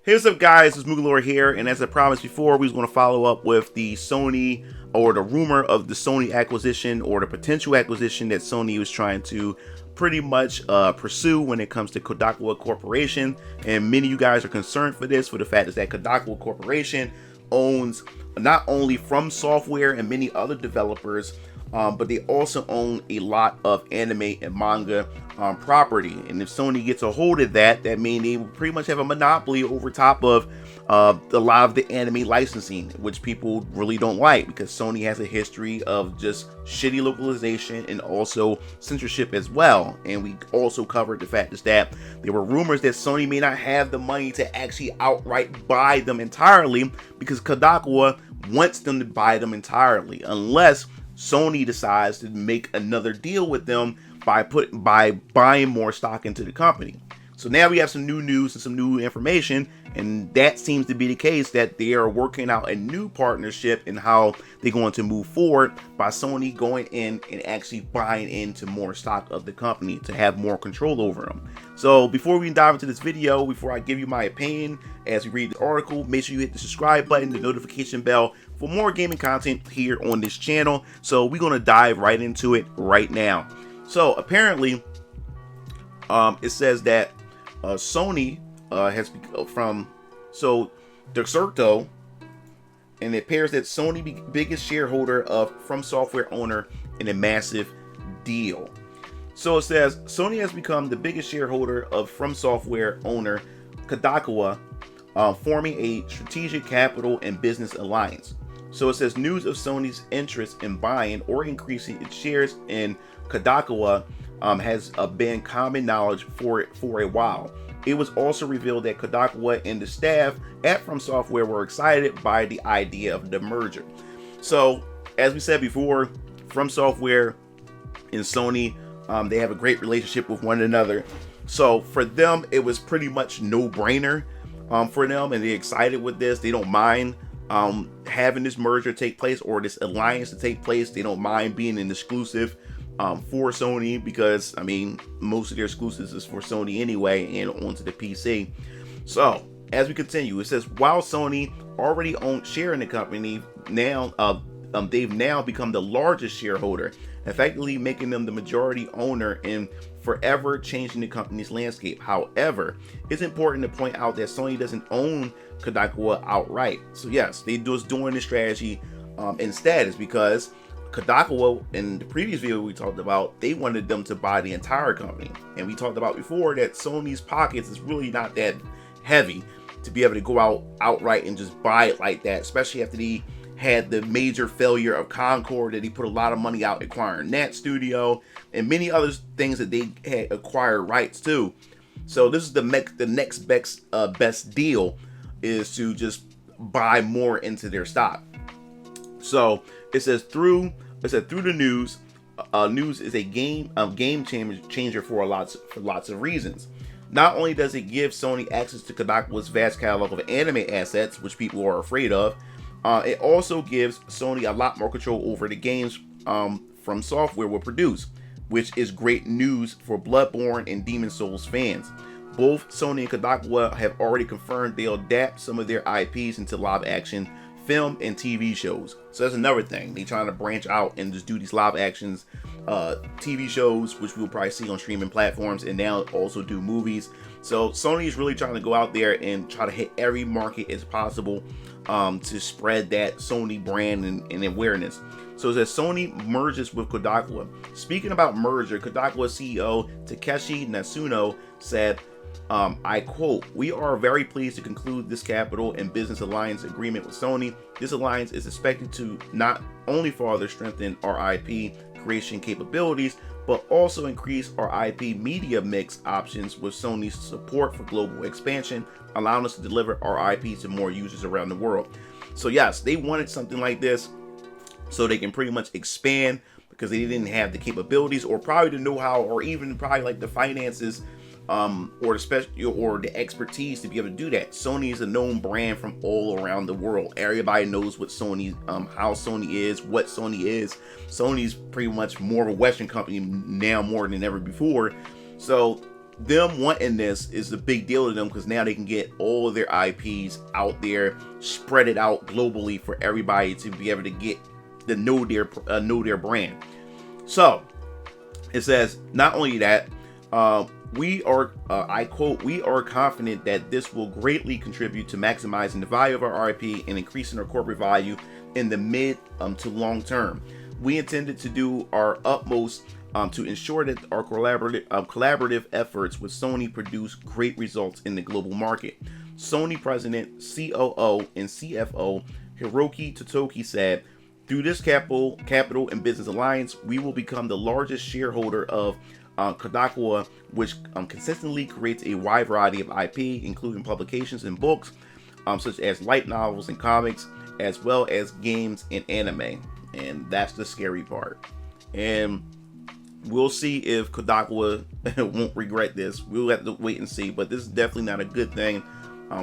Hey, what's up, guys? It's Mugalore here, and as I promised before, we was going to follow up with the Sony, or the rumor of the Sony acquisition, or the potential acquisition that Sony was trying to pretty much pursue when it comes to Kadokawa Corporation. And many of you guys are concerned for the fact is that Kadokawa Corporation owns not only From Software and many other developers, but they also own a lot of anime and manga property. And if Sony gets a hold of that, that means they pretty much have a monopoly over top of a lot of the anime licensing, which people really don't like, because Sony has a history of just shitty localization and also censorship as well. And we also covered the fact is that there were rumors that Sony may not have the money to actually outright buy them entirely, because Kadokawa wants them to buy them entirely, unless Sony decides to make another deal with them by buying more stock into the company. So now we have some new news and some new information, and that seems to be the case, that they are working out a new partnership in how they're going to move forward by Sony going in and actually buying into more stock of the company to have more control over them. So before we dive into this video, before I give you my opinion as we read the article, make sure you hit the subscribe button, the notification bell for more gaming content here on this channel. So we're going to dive right into it right now. So apparently it says that Sony has from Dercerto, and it appears that Sony biggest shareholder of From Software owner in a massive deal. So it says Sony has become the biggest shareholder of From Software owner Kadokawa, forming a strategic capital and business alliance. So it says news of Sony's interest in buying or increasing its shares in Kadokawa has been common knowledge for a while. It was also revealed that Kadokawa and the staff at From Software were excited by the idea of the merger. So, as we said before, From Software and Sony, they have a great relationship with one another. So for them, it was pretty much no-brainer for them, and they're excited with this. They don't mind having this merger take place, or this alliance to take place. They don't mind being an exclusive for Sony, because I mean, most of their exclusives is for Sony anyway and onto the PC. So as we continue, it says while Sony already owned share in the company, now they've now become the largest shareholder, effectively making them the majority owner and forever changing the company's landscape. However, it's important to point out that Sony doesn't own Kadokawa outright. So yes, they just doing this strategy instead, is because Kadokawa, in the previous video we talked about, they wanted them to buy the entire company. And we talked about before that Sony's pockets is really not that heavy to be able to go out outright and just buy it like that, especially after they had the major failure of Concord, that he put a lot of money out acquiring that studio and many other things that they had acquired rights to. So this is the next best deal, is to just buy more into their stock. So it says through the news, news is a game changer for lots of reasons. Not only does it give Sony access to Kadokawa's vast catalog of anime assets, which people are afraid of, it also gives Sony a lot more control over the games From Software will produce, which is great news for Bloodborne and Demon Souls fans. Both Sony and Kadokawa have already confirmed they'll adapt some of their IPs into live action film and TV shows. So that's another thing. They're trying to branch out and just do these live actions TV shows, which we'll probably see on streaming platforms, and now also do movies. So Sony is really trying to go out there and try to hit every market as possible to spread that Sony brand and awareness. So it says Sony merges with Kadokawa. Speaking about merger, Kadokawa CEO Takeshi Natsuno said, I quote, "We are very pleased to conclude this capital and business alliance agreement with Sony. This alliance is expected to not only further strengthen our IP creation capabilities, but also increase our IP media mix options with Sony's support for global expansion, allowing us to deliver our IP to more users around the world." So yes, they wanted something like this so they can pretty much expand, because they didn't have the capabilities, or probably the know-how, or even probably like the finances, or the expertise to be able to do that. Sony is a known brand from all around the world. Everybody knows what Sony, how Sony is, what Sony is. Sony's pretty much more of a Western company now more than ever before. So them wanting this is a big deal to them, because now they can get all of their IPs out there, spread it out globally for everybody to be able to get to know their brand. So it says, not only that, we are, I quote, "We are confident that this will greatly contribute to maximizing the value of our IP and increasing our corporate value in the mid to long term. We intended to do our utmost to ensure that our collaborative efforts with Sony produce great results in the global market." Sony President, COO, and CFO Hiroki Totoki said, "Through this capital and business alliance, we will become the largest shareholder of Kadokawa, which consistently creates a wide variety of IP, including publications and books, such as light novels and comics, as well as games and anime." And that's the scary part. And we'll see if Kadokawa won't regret this. We'll have to wait and see. But this is definitely not a good thing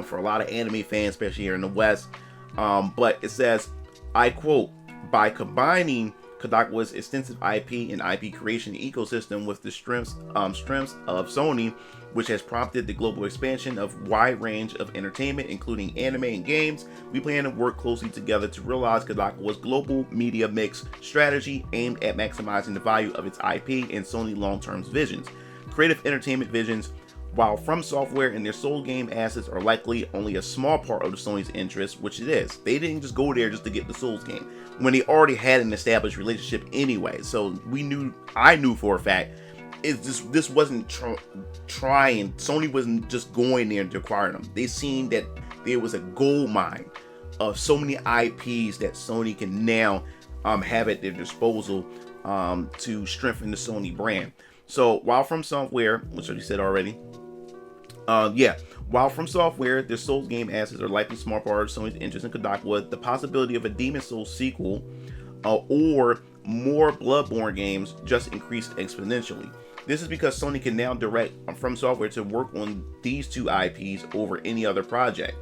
for a lot of anime fans, especially here in the West. But it says, I quote, "By combining Kadokawa's extensive IP and IP creation ecosystem with the strengths of Sony, which has prompted the global expansion of a wide range of entertainment, including anime and games, we plan to work closely together to realize Kadokawa's global media mix strategy aimed at maximizing the value of its IP and Sony long-term visions, creative entertainment visions. While From Software and their Soul game assets are likely only a small part of the Sony's interest, which it is. They didn't just go there just to get the Souls game, when they already had an established relationship anyway. So I knew for a fact, this wasn't trying. Sony wasn't just going there to acquire them. They seen that there was a gold mine of so many IPs that Sony can now have at their disposal to strengthen the Sony brand. So while From Software, which I said already, while From Software, their Souls game assets are likely small part of Sony's interest in Kadokawa, the possibility of a Demon Souls sequel or more Bloodborne games just increased exponentially. This is because Sony can now direct From Software to work on these two IPs over any other project.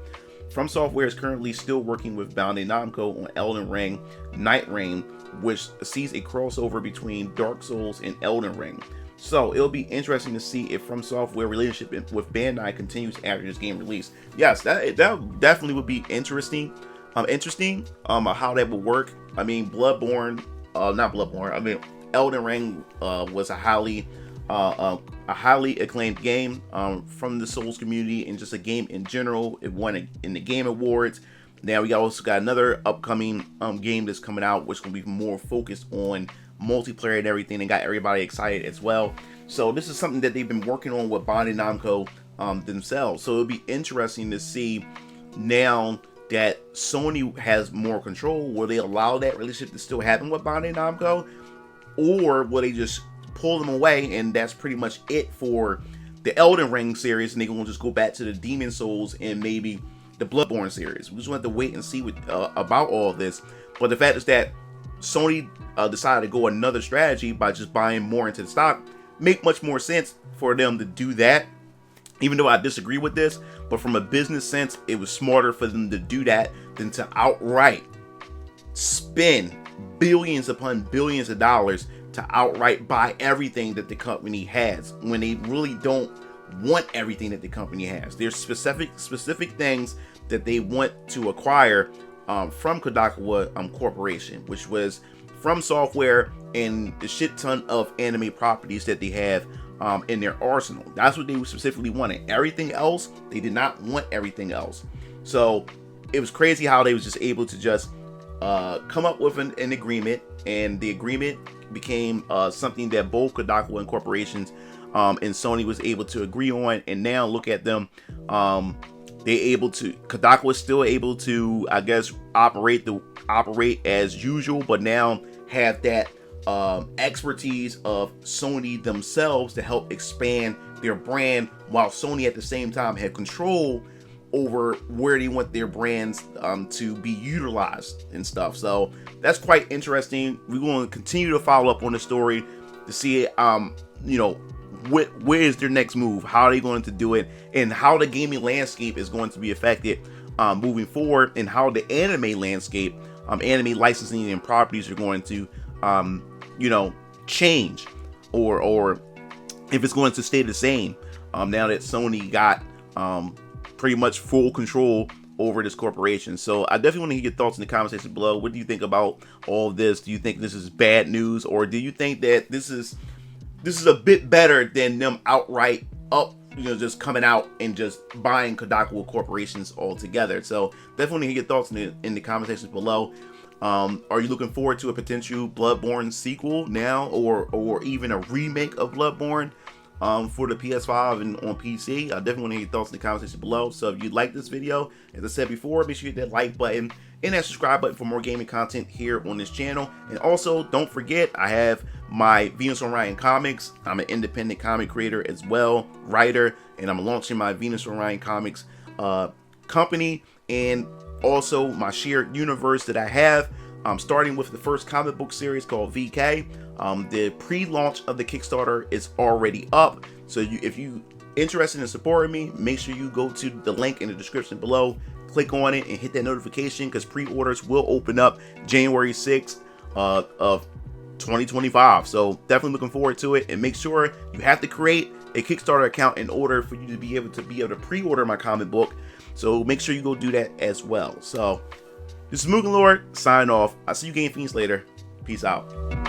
From Software is currently still working with Bandai Namco on Elden Ring Night Reign, which sees a crossover between Dark Souls and Elden Ring. So it'll be interesting to see if From Software relationship with Bandai continues after this game release. Yes, that definitely would be interesting. How that would work. I mean, Elden Ring was a highly acclaimed game from the Souls community, and just a game in general. It won in the Game Awards. Now we also got another upcoming game that's coming out, which is going to be more focused on multiplayer and everything, and got everybody excited as well. So this is something that they've been working on with Bandai Namco themselves. So it'll be interesting to see now that Sony has more control. Will they allow that relationship to still happen with Bandai Namco, or will they just pull them away and that's pretty much it for the Elden Ring series, and they're going to just go back to the Demon Souls and maybe the Bloodborne series? We just want to wait and see about all of this. But the fact is that Sony decided to go another strategy by just buying more into the stock. Make much more sense for them to do that, even though I disagree with this. But from a business sense, it was smarter for them to do that than to outright spend billions upon billions of dollars to outright buy everything that the company has, when they really don't want everything that the company has. There's specific things that they want to acquire from Kadokawa Corporation, which was From Software and the shit ton of anime properties that they have in their arsenal. That's what they specifically wanted. Everything else, they did not want everything else. So it was crazy how they was just able to just come up with an agreement, and the agreement became something that both Kadokawa and corporations and Sony was able to agree on. And now look at them. Kadokawa was still able to, I guess, operate as usual, but now have that expertise of Sony themselves to help expand their brand, while Sony at the same time had control over where they want their brands to be utilized and stuff. So that's quite interesting. We're going to continue to follow up on the story to see where is their next move, how are they going to do it, and how the gaming landscape is going to be affected moving forward, and how the anime landscape, anime licensing and properties are going to change, or if it's going to stay the same now that Sony got pretty much full control over this corporation. So I definitely want to hear your thoughts in the comment section below. What do you think about all of this? Do you think this is bad news, or do you think that this is a bit better than them outright just coming out and just buying Kadokawa corporations altogether? So definitely hear your thoughts in the comment section below. Are you looking forward to a potential Bloodborne sequel now, or even a remake of Bloodborne for the PS5 and on PC? I definitely want to hear your thoughts in the comment section below. So if you like this video, as I said before, make sure you hit that like button and that subscribe button for more gaming content here on this channel. And also, don't forget, I have my Venus Orion Comics. I'm an independent comic creator as well, writer, and I'm launching my Venus Orion Comics company, and also my shared universe that I have. I'm starting with the first comic book series called VK. The pre-launch of the Kickstarter is already up, so if you interested in supporting me, make sure you go to the link in the description below, click on it, and hit that notification, because pre-orders will open up January 6th of 2025. So definitely looking forward to it. And make sure you have to create a Kickstarter account in order for you to be able to pre-order my comic book. So make sure you go do that as well. So this is Mugen Lord signing off. I'll see you Game Fiends later. Peace out.